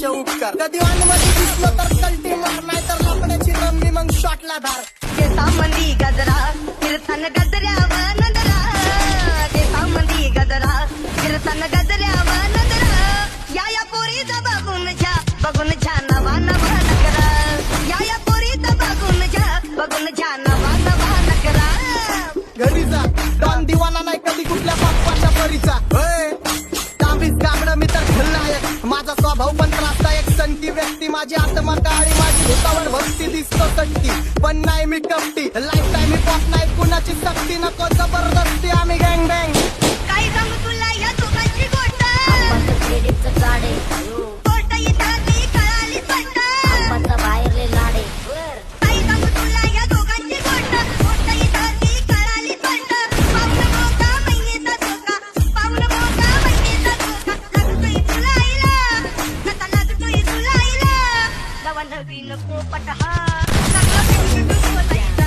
देवाचे उपकार. कधी वानमध्ये दिसलो तर कल्टी मार, नाही तर लपण्याची रमणी मग शॉटला धार. केसामंदी गजरा कीर्तन गजऱ्यावर नजरा, केसामंदी गजरा कीर्तन गजऱ्यावर नजरा. या पोरीचा बघून छा नवा नवा नकरा. या पोरीचा बघून छा नवा नवा नकरा. घरी जा डॉन दिवाना नाही कधी कुठल्या बाप्पाच्या परीचा. ताबीज गाबड मी तर खलनायक, माझा स्वभाव पण त्रासदायक. संती व्यक्ती माझी आत्मा काळी, माझी भूतावर भक्ती दिसतो सटकी, पण नाही मी कपटी. लाईफ टाईम ही पॉप नाही कुणाची सक्ती, नको जबरदस्ती आम्ही गँग बँग. काय सांगू तुला या दोघांची गोष्ट, क्रेडिटचं गाडे गोष्ट इथं ती कळाली स्पष्ट. बाहेरले लाडे काय सांगू तुला या दोघांची गोष्ट, गोष्ट इथं ती कळाली स्पष्ट. पाऊण मोठा महिनेचा धोका, पाऊण मोठा महिनेचा धोका. लागतोय तुला आईला, कसा लागतोय तुला आईला. नवा नवीन पोपट हा, चांगला पिंटू होता.